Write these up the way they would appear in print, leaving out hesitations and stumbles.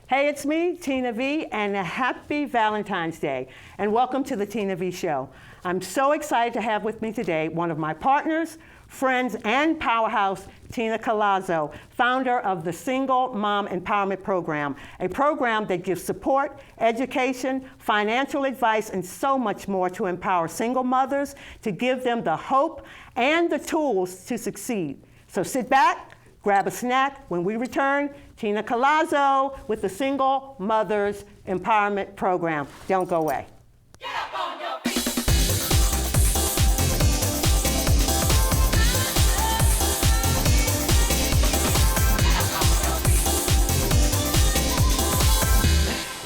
Hey, it's me, Tina V, and a happy Valentine's Day. And welcome to the Tina V Show. I'm so excited to have with me today one of my partners, friends, and powerhouse, Tina Collazo, founder of the Single Mom Empowerment Program, a program that gives support, education, financial advice, and so much more to empower single mothers, to give them the hope and the tools to succeed. So sit back, grab a snack. When we return, Tina Collazo with the Single Mothers Empowerment Program. Don't go away. Get up on your feet.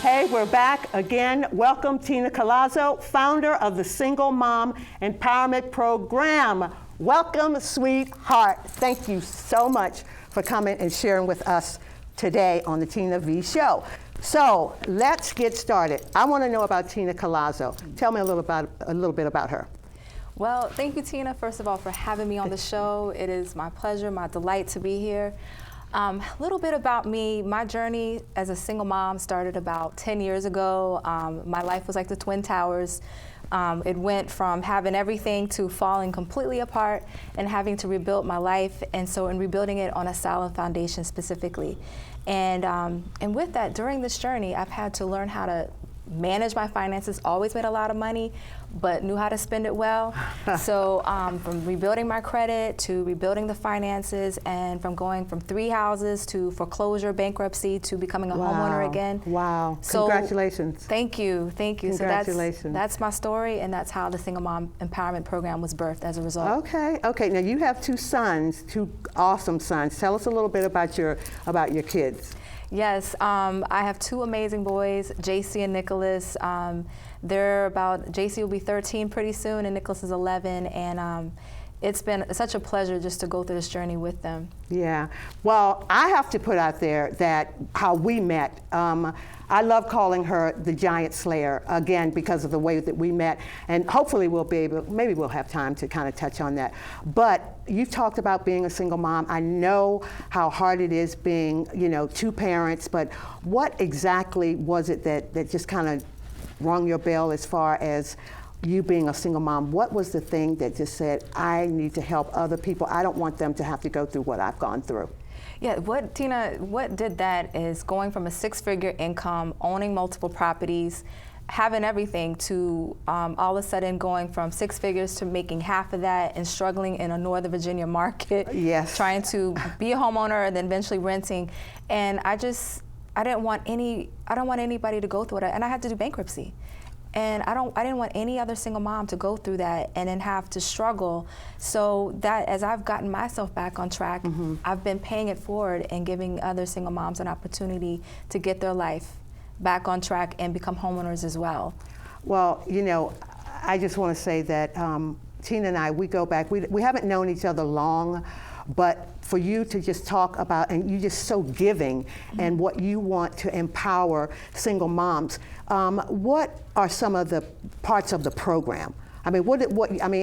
Hey, we're back again. Welcome, Tina Collazo, founder of the Single Mom Empowerment Program. Welcome, sweetheart. Thank you so much for coming and sharing with us today on the Tina V Show. So let's get started. I want to know about Tina Collazo. Tell me a little bit about her. Well, thank you, Tina, first of all, for having me on the show. It is my pleasure, my delight to be here. A little bit about me. My journey as a single mom started about 10 years ago. My life was like the Twin Towers. It went from having everything to falling completely apart and having to rebuild my life, and so in rebuilding it on a solid foundation specifically. And with that, during this journey, I've had to learn how to manage my finances, always made a lot of money, but knew how to spend it well. So from rebuilding my credit to rebuilding the finances, and from going from 3 houses to foreclosure, bankruptcy, to becoming a homeowner again. Wow, so, congratulations. Thank you, thank you. Congratulations. So that's my story, and that's how the Single Mom Empowerment Program was birthed as a result. Okay, now you have 2 sons, 2 awesome sons. Tell us a little bit about your kids. Yes, I have 2 amazing boys, JC and Nicholas. JC will be 13 pretty soon, and Nicholas is 11, and it's been such a pleasure just to go through this journey with them. Yeah, well, I have to put out there that how we met. I love calling her the Giant Slayer, again, because of the way that we met, and hopefully maybe we'll have time to kind of touch on that. But you talked about being a single mom. I know how hard it is being, 2 parents, but what exactly was it that just kind of rung your bell as far as you being a single mom? What was the thing that just said, I need to help other people. I don't want them to have to go through what I've gone through? Yeah, what did that is going from a 6-figure income, owning multiple properties, having everything, to all of a sudden going from 6 figures to making half of that and struggling in a Northern Virginia market. Yes. Trying to be a homeowner and then eventually renting. And I don't want anybody to go through it. And I had to do bankruptcy. And I didn't want any other single mom to go through that and then have to struggle. So that, as I've gotten myself back on track, I've been paying it forward and giving other single moms an opportunity to get their life back on track and become homeowners as well. Well, I just want to say that Tina and I, we go back, we haven't known each other long, but for you to just talk about, and you're just so giving, and what you want to empower single moms. What are some of the parts of the program? I mean,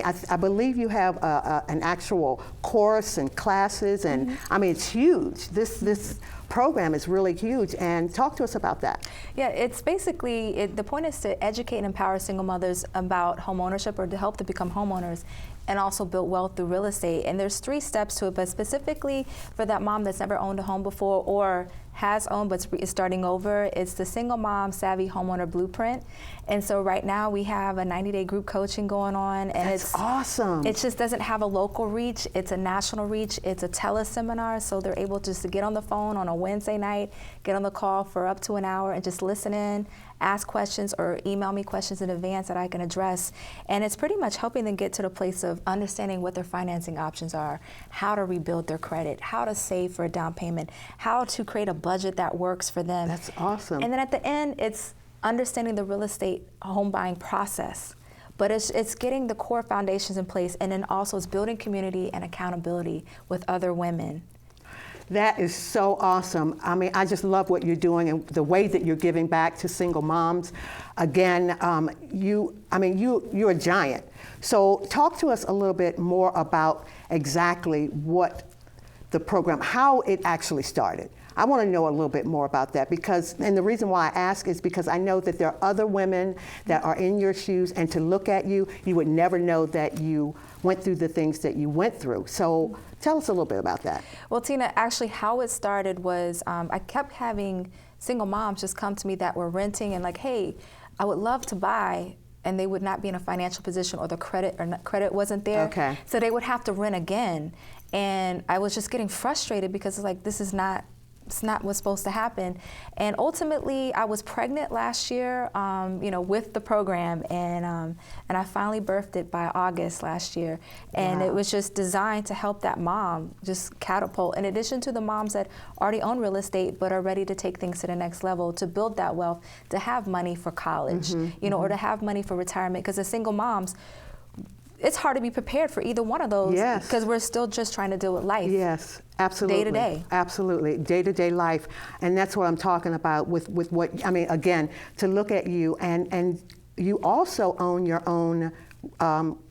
I believe you have an actual course and classes, and I mean, it's huge. This program is really huge, and talk to us about that. Yeah, it's basically, the point is to educate and empower single mothers about homeownership, or to help them become homeowners, and also build wealth through real estate. And there's 3 steps to it, but specifically for that mom that's never owned a home before, or has owned but is starting over, it's the Single Mom Savvy Homeowner Blueprint. And so right now we have a 90-day group coaching going on, and That's awesome. It just doesn't have a local reach, it's a national reach. It's a teleseminar, so they're able just to get on the phone on a Wednesday night, get on the call for up to an hour and just listen in, ask questions, or email me questions in advance that I can address. And it's pretty much helping them get to the place of understanding what their financing options are, how to rebuild their credit, how to save for a down payment, how to create a budget that works for them. That's awesome. And then at the end, it's understanding the real estate home buying process. But it's getting the core foundations in place, and then also it's building community and accountability with other women. That is so awesome. I mean, I just love what you're doing and the way that you're giving back to single moms. Again, you're a giant. So talk to us a little bit more about exactly what the program, how it actually started. I want to know a little bit more about that because, and the reason why I ask is because I know that there are other women that are in your shoes, and to look at you, you would never know that you went through the things that you went through. So tell us a little bit about that. Well, Tina, actually how it started was I kept having single moms just come to me that were renting and like, hey, I would love to buy, and they would not be in a financial position, or the credit wasn't there. Okay. So they would have to rent again. And I was just getting frustrated because it's like, it's not what's supposed to happen. And ultimately, I was pregnant last year, with the program, and I finally birthed it by August last year. And Wow. it was just designed to help that mom just catapult, in addition to the moms that already own real estate but are ready to take things to the next level, to build that wealth, to have money for college, or to have money for retirement. Because as single moms, it's hard to be prepared for either one of those, Yes. because we're still just trying to deal with life. Yes, absolutely. Day to day. Absolutely, day-to-day life. And that's what I'm talking about with what, I mean, again, to look at you, and you also own your own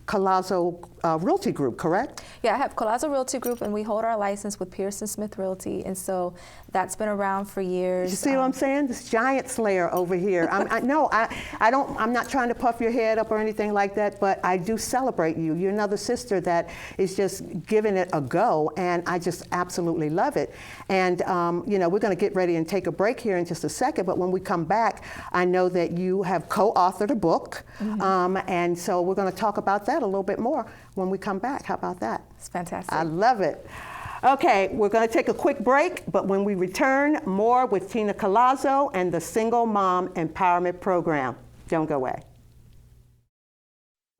Collazo Realty Group, correct? Yeah, I have Collazo Realty Group, and we hold our license with Pearson Smith Realty, and so that's been around for years. You see what I'm saying? This giant slayer over here. I'm not trying to puff your head up or anything like that, but I do celebrate you. You're another sister that is just giving it a go, and I just absolutely love it. And we're going to get ready and take a break here in just a second, but when we come back, I know that you have co-authored a book, and so we're going to talk about that a little bit more when we come back. How about that? It's fantastic. I love it. Okay, we're going to take a quick break, but when we return, more with Tina Collazo and the Single Mom Empowerment Program. Don't go away.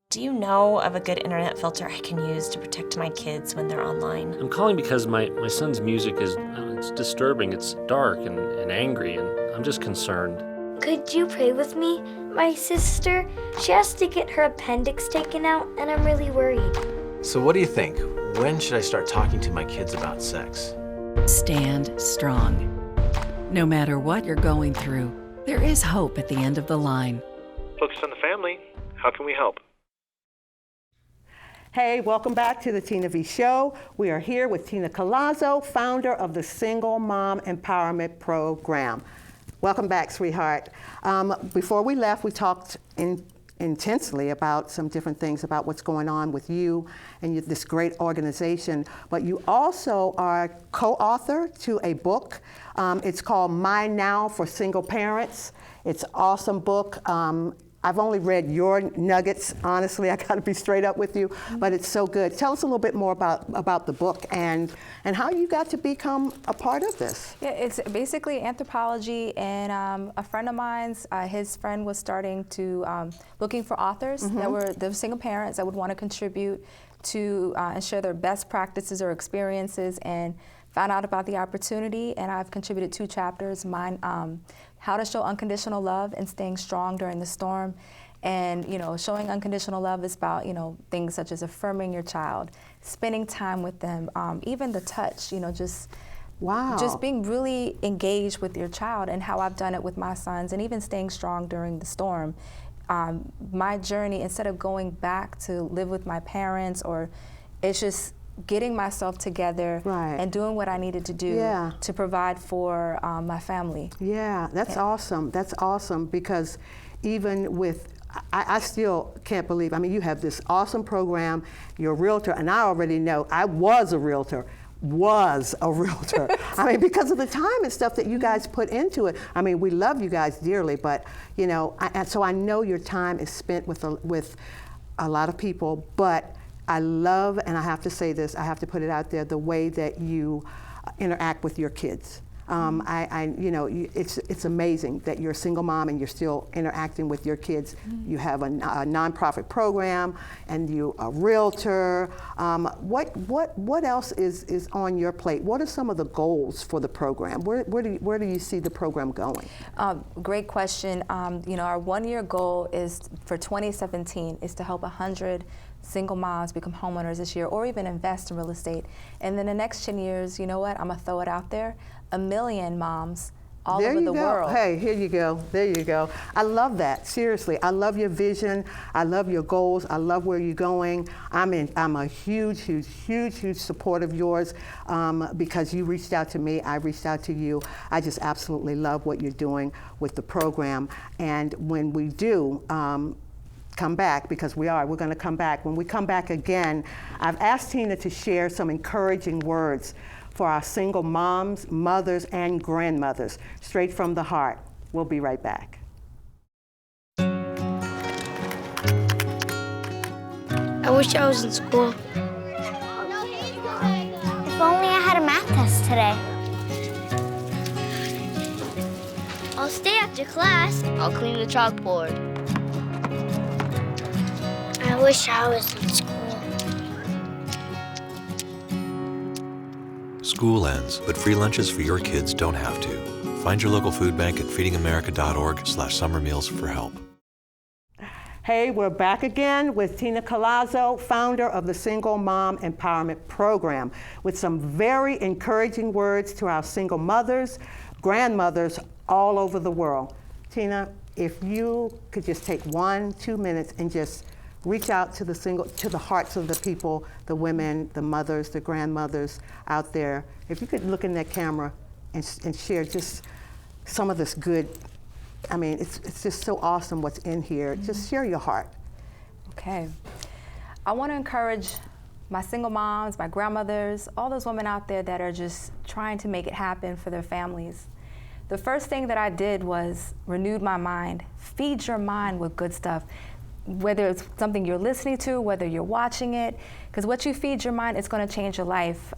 Do you know of a good internet filter I can use to protect my kids when they're online? I'm calling because my son's music is it's disturbing. It's dark and angry, and I'm just concerned. Could you pray with me? My sister, she has to get her appendix taken out, and I'm really worried. So what do you think? When should I start talking to my kids about sex? Stand strong. No matter what you're going through, there is hope at the end of the line. Focus on the family. How can we help? Hey, welcome back to the Tina V Show. We are here with Tina Collazo, founder of the Single Mom Empowerment Program. Welcome back, sweetheart. Before we left, we talked intensely about some different things about what's going on with you and this great organization, but you also are co-author to a book. It's called My Now for Single Parents. It's an awesome book. I've only read your nuggets, honestly, I gotta be straight up with you, but it's so good. Tell us a little bit more about the book and how you got to become a part of this. Yeah, it's basically anthropology, and a friend of mine's, his friend was starting to, looking for authors that were single parents that would want to contribute to and share their best practices or experiences, and found out about the opportunity, and I've contributed 2 chapters. Mine, How to Show Unconditional Love and Staying Strong During the Storm. And showing unconditional love is about things such as affirming your child, spending time with them, even the touch, just being really engaged with your child, and how I've done it with my sons, and even staying strong during the storm. My journey, instead of going back to live with my parents, or it's just getting myself together and doing what I needed to do to provide for my family. Yeah, that's awesome. That's awesome, because even with, I still can't believe, I mean, you have this awesome program, you're a realtor, and I already know, I was a realtor. I mean, because of the time and stuff that you guys put into it. I mean, we love you guys dearly, but and so I know your time is spent with a lot of people, but I love, and I have to say this, I have to put it out there, the way that you interact with your kids. It's amazing that you're a single mom and you're still interacting with your kids. You have a nonprofit program, and you're a realtor. What else is on your plate? What are some of the goals for the program? Where do you see the program going? Great question. Our 1-year goal is for 2017 is to help 100 single moms become homeowners this year, or even invest in real estate. And then the next 10 years, you know what, I'm gonna throw it out there, 1 million moms all There over you the go. world. Hey, here you go. There you go. I love that. Seriously, I love your vision. I love your goals. I love where you're going. I'm a huge support of yours because you reached out to me. I reached out to you. I just absolutely love what you're doing with the program. And when we do come back, because we're going to come back. When we come back again, I've asked Tina to share some encouraging words for our single moms, mothers, and grandmothers, straight from the heart. We'll be right back. I wish I was in school. If only I had a math test today. I'll stay after class. I'll clean the chalkboard. I wish I was in school. School ends, but free lunches for your kids don't have to. Find your local food bank at feedingamerica.org/summer meals for help. Hey, we're back again with Tina Collazo, founder of the Single Mom Empowerment Program, with some very encouraging words to our single mothers, grandmothers all over the world. Tina, if you could just take 1-2 minutes and just reach out to the hearts of the people, the women, the mothers, the grandmothers out there. If you could look in that camera and share just some of this good. I mean, it's just so awesome what's in here. Mm-hmm. Just share your heart. Okay. I want to encourage my single moms, my grandmothers, all those women out there that are just trying to make it happen for their families. The first thing that I did was renewed my mind. Feed your mind with good stuff. Whether it's something you're listening to, whether you're watching it, because what you feed your mind, it's going to change your life.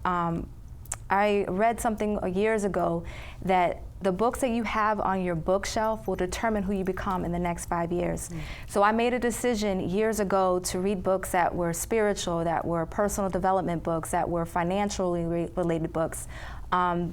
I read something years ago that the books that you have on your bookshelf will determine who you become in the next 5 years. So I made a decision years ago to read books that were spiritual, that were personal development books, that were financially related books,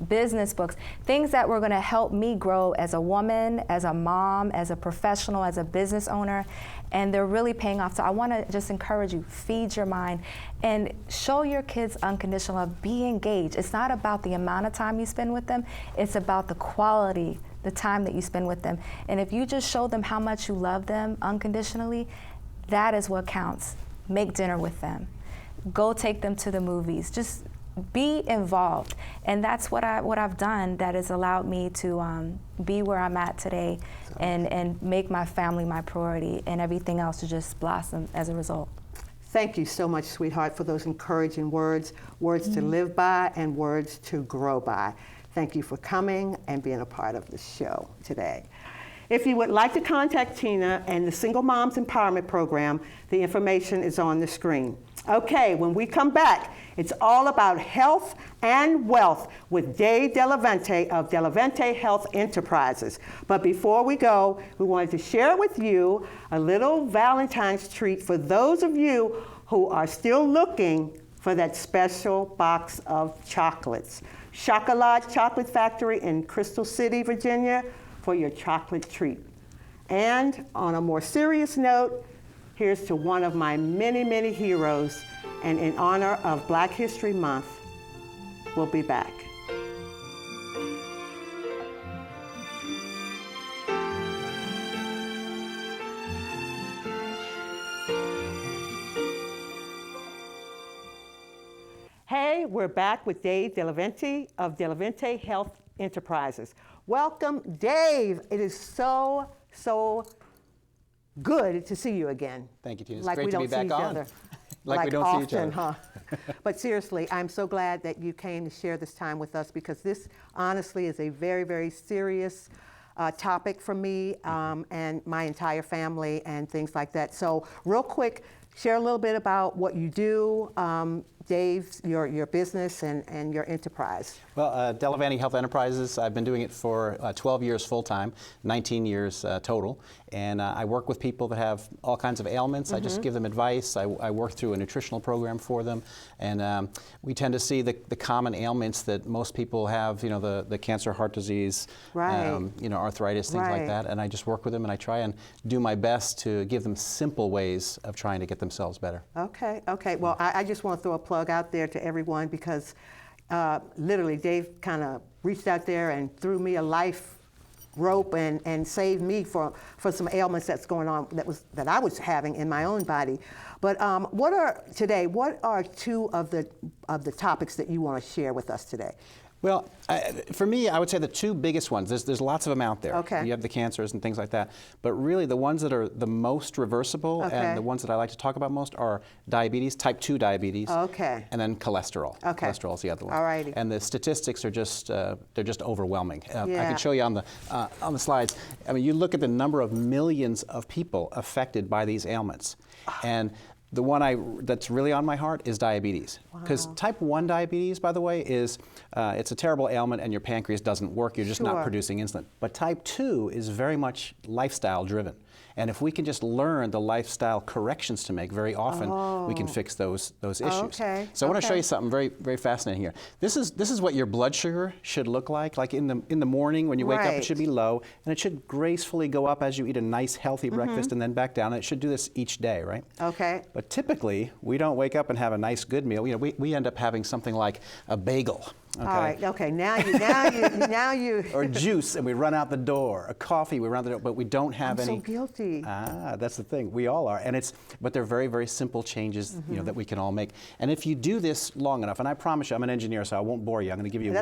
business books, things that were going to help me grow as a woman, as a mom, as a professional, as a business owner, and they're really paying off. So I want to just encourage you, feed your mind and show your kids unconditional love. Be engaged. It's not about the amount of time you spend with them, it's about the quality, the time that you spend with them. And if you just show them how much you love them unconditionally, that is what counts. Make dinner with them. Go take them to the movies. Just be involved, and that's what I've done that has allowed me to be where I'm at today, and make my family my priority, and everything else to just blossom as a result. Thank you so much, sweetheart, for those encouraging words to live by and words to grow by. Thank you for coming and being a part of the show today. If you would like to contact Tina and the Single Moms Empowerment Program, the information is on the screen. Okay, when we come back, it's all about health and wealth with Dave Delevante of Delevante Health Enterprises. But before we go, we wanted to share with you a little Valentine's treat for those of you who are still looking for that special box of chocolates. Chocolat Chocolate Factory in Crystal City, Virginia, for your chocolate treat. And on a more serious note, here's to one of my many, many heroes, and in honor of Black History Month, we'll be back. Hey, we're back with Dave Delevante of Delevante Health Enterprises. Welcome, Dave. It is so good to see you again. Thank you, Tina. It's like great we to be don't back see each on. other. Like we don't often, see each other. Huh? But seriously, I'm so glad that you came to share this time with us, because this honestly is a very, very serious topic for me and my entire family and things like that. So real quick, share a little bit about what you do, Dave, your business and your enterprise. Well, Delevante Health Enterprises, I've been doing it for 12 years full-time, 19 years total. And I work with people that have all kinds of ailments. I just give them advice. I work through a nutritional program for them. And we tend to see the common ailments that most people have, you know, the cancer, heart disease, you know, arthritis, things like that. And I just work with them, and I try and do my best to give them simple ways of trying to get themselves better. Okay. Well, I just want to throw a plug out there to everyone, because literally Dave kind of reached out there and threw me a life rope and saved me for some ailments that's going on that I was having in my own body. But what are two of the topics that you want to share with us today? Well, for me, I would say the two biggest ones, there's lots of them out there. Okay. You have the cancers and things like that. But really the ones that are the most reversible and the ones that I like to talk about most are diabetes, type 2 diabetes, and then cholesterol. Okay. Cholesterol is the other one. Alrighty. And the statistics are just, they're just overwhelming. I can show you on the slides. I mean, you look at the number of millions of people affected by these ailments. And the one that's really on my heart is diabetes. Because type 1 diabetes, by the way, is it's a terrible ailment and your pancreas doesn't work. You're just not producing insulin. But type 2 is very much lifestyle driven. And if we can just learn the lifestyle corrections to make, very often we can fix those issues. Okay. So I want to show you something very, very fascinating here. This is what your blood sugar should look like. Like in the morning when you wake up, it should be low, and it should gracefully go up as you eat a nice, healthy breakfast, and then back down. And it should do this each day, right? Okay. But typically, we don't wake up and have a nice, good meal. You know, we end up having something like a bagel. Okay. All right. Okay. Now you. Or juice, and we run out the door. A coffee, we run out the door, but we don't have any. I'm so guilty. That's the thing. We all are, but they're very, very simple changes, you know, that we can all make. And if you do this long enough, and I promise you, I'm an engineer, so I won't bore you. I'm going to give you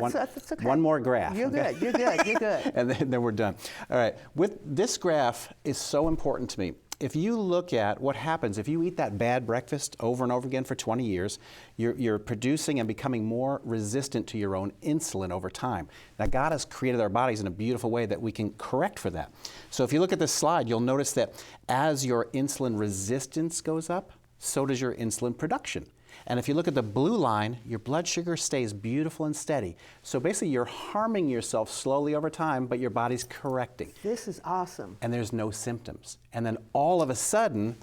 one more graph. You're okay? good. You're good. You're good. And then we're done. All right. With this graph is so important to me. If you look at what happens if you eat that bad breakfast over and over again for 20 years, you're producing and becoming more resistant to your own insulin over time. Now, God has created our bodies in a beautiful way that we can correct for that. So if you look at this slide, you'll notice that as your insulin resistance goes up, so does your insulin production. And if you look at the blue line, your blood sugar stays beautiful and steady. So basically, you're harming yourself slowly over time, but your body's correcting. This is awesome. And there's no symptoms. And then all of a sudden,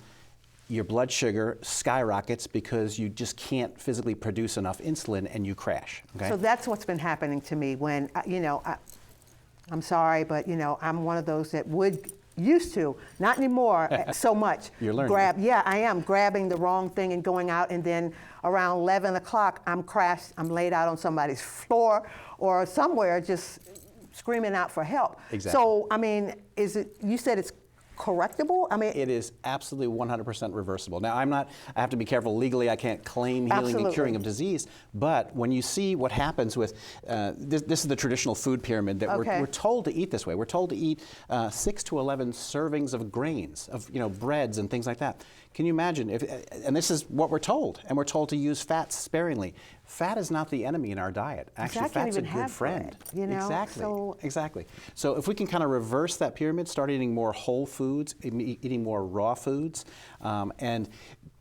your blood sugar skyrockets because you just can't physically produce enough insulin and you crash. Okay? So that's what's been happening to me when, I'm sorry, but, I'm one of those that used to, not anymore so much. You're learning. I am grabbing the wrong thing and going out, and then around 11 o'clock, I'm crashed, I'm laid out on somebody's floor or somewhere just screaming out for help. Exactly. So, I mean, you said it's correctable? I mean, it is absolutely 100% reversible. Now, I have to be careful legally. I can't claim healing and curing of disease. But when you see what happens with, this is the traditional food pyramid that we're told to eat this way. We're told to eat 6 to 11 servings of grains, of breads and things like that. Can you imagine? And this is what we're told. And we're told to use fats sparingly. Fat is not the enemy in our diet. Actually, fat's a good friend. Bread, Exactly. So if we can kind of reverse that pyramid, start eating more whole foods, eating more raw foods, and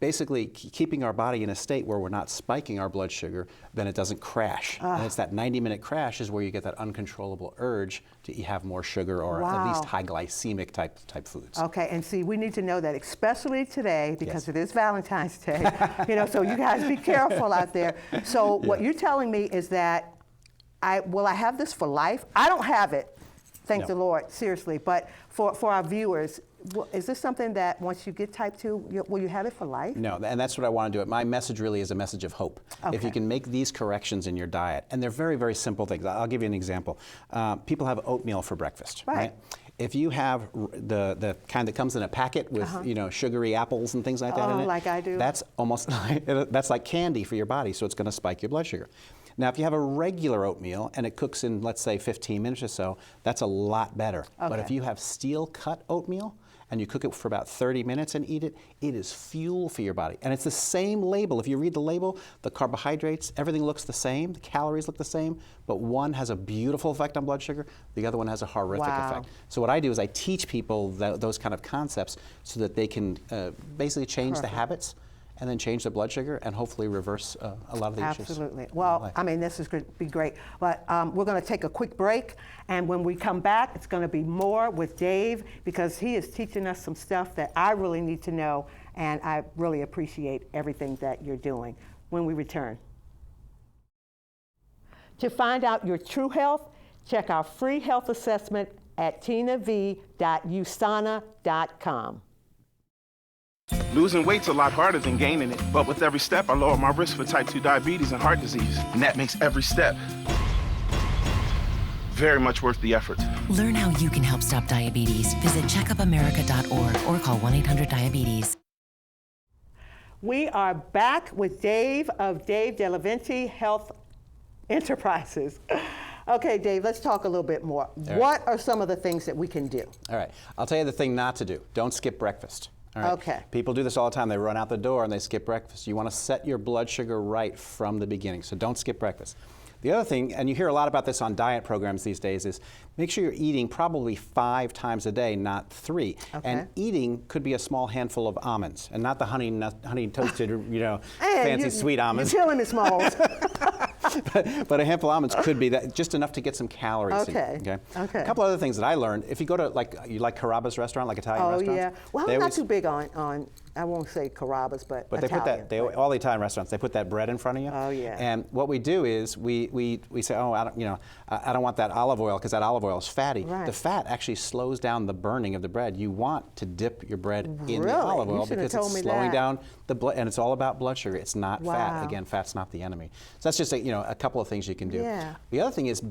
basically keeping our body in a state where we're not spiking our blood sugar, then it doesn't crash. And it's that 90-minute crash is where you get that uncontrollable urge to have more sugar or at least high glycemic type foods. Okay, and see, we need to know that, especially today, because it is Valentine's Day. So you guys be careful out there. So what you're telling me is that will I have this for life? I don't have it, thank the Lord, seriously. But for our viewers, is this something that once you get type 2, will you have it for life? No, and that's what I want to do. My message really is a message of hope. Okay. If you can make these corrections in your diet, and they're very, very simple things. I'll give you an example. People have oatmeal for breakfast, right? If you have the kind that comes in a packet with sugary apples and things like that in it, like I do. That's almost that's like candy for your body, so it's going to spike your blood sugar. Now, if you have a regular oatmeal and it cooks in, let's say, 15 minutes or so, that's a lot better. But if you have steel-cut oatmeal and you cook it for about 30 minutes and eat it, it is fuel for your body. And it's the same label. If you read the label, the carbohydrates, everything looks the same, the calories look the same, but one has a beautiful effect on blood sugar, the other one has a horrific effect. So what I do is I teach people those kind of concepts so that they can basically change the habits and then change the blood sugar and hopefully reverse a lot of the issues. Absolutely. Well, I mean, this is going to be great. But we're going to take a quick break. And when we come back, it's going to be more with Dave because he is teaching us some stuff that I really need to know. And I really appreciate everything that you're doing when we return. To find out your true health, check our free health assessment at tinav.usana.com. Losing weight's a lot harder than gaining it, but with every step, I lower my risk for type 2 diabetes and heart disease, and that makes every step very much worth the effort. Learn how you can help stop diabetes. Visit checkupamerica.org or call 1-800-DIABETES. We are back with Dave of Dave Delevante Health Enterprises. Okay, Dave, let's talk a little bit more. What are some of the things that we can do? All right, I'll tell you the thing not to do. Don't skip breakfast. All right. Okay. People do this all the time. They run out the door and they skip breakfast. You want to set your blood sugar right from the beginning, so don't skip breakfast. The other thing, and you hear a lot about this on diet programs these days, is make sure you're eating probably 5 times a day, not 3. Okay. And eating could be a small handful of almonds, and not the honey toasted, fancy sweet almonds. You're killing me, Smalls. but a handful of almonds could be that, just enough to get some calories in. Okay. A couple other things that I learned. If you go to you like Carrabba's restaurant, like Italian restaurants? Oh yeah. Well, I'm not too big on I won't say Carrabba's, but they Italian. put that. All the Italian restaurants, they put that bread in front of you. Oh yeah. And what we do is we say, oh, I don't want that olive oil because that olive oil is fatty. Right. The fat actually slows down the burning of the bread. You want to dip your bread in the olive oil because it's slowing down the blood, and it's all about blood sugar. It's not fat. Again, fat's not the enemy. So that's just a couple of things you can do. Yeah. The other thing is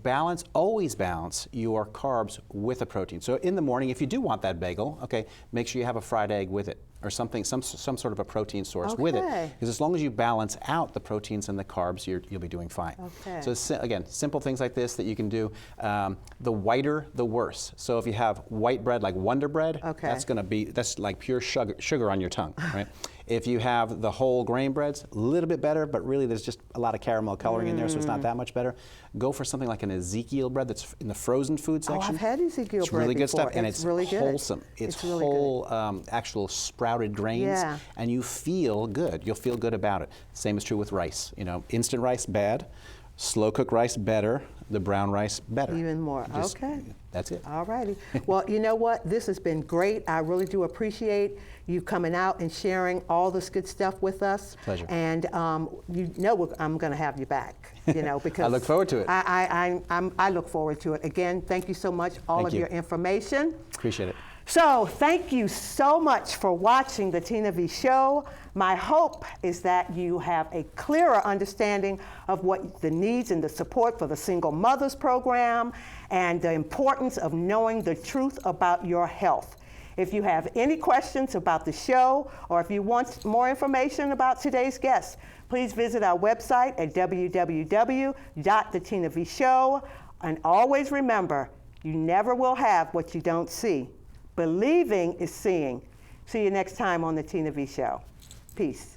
always balance your carbs with a protein. So in the morning, if you do want that bagel, okay, make sure you have a fried egg with it, or something, some sort of a protein source with it. Because as long as you balance out the proteins and the carbs, you'll be doing fine. Okay. So again, simple things like this that you can do. The whiter, the worse. So if you have white bread like Wonder Bread, that's like pure sugar on your tongue, right? If you have the whole grain breads, a little bit better, but really there's just a lot of caramel coloring in there, so it's not that much better. Go for something like an Ezekiel bread that's in the frozen food section. Oh, I've had Ezekiel bread It's really good before. stuff, and it's really wholesome. Good. It's really whole, actual sprouted grains, and you feel good. You'll feel good about it. Same is true with rice. Instant rice, bad. Slow cooked rice, better. The brown rice, better. Even more. Okay. That's it. All righty. Well, you know what? This has been great. I really do appreciate you coming out and sharing all this good stuff with us. Pleasure. And I'm going to have you back. Because I look forward to it. I look forward to it. Again, thank you so much. All of your information. Appreciate it. So thank you so much for watching the Tina V Show. My hope is that you have a clearer understanding of what the needs and the support for the Single Mothers Program and the importance of knowing the truth about your health. If you have any questions about the show, or if you want more information about today's guest, please visit our website at www.thetinavshow. And always remember, you never will have what you don't see. Believing is seeing. See you next time on the Tina V Show. Peace.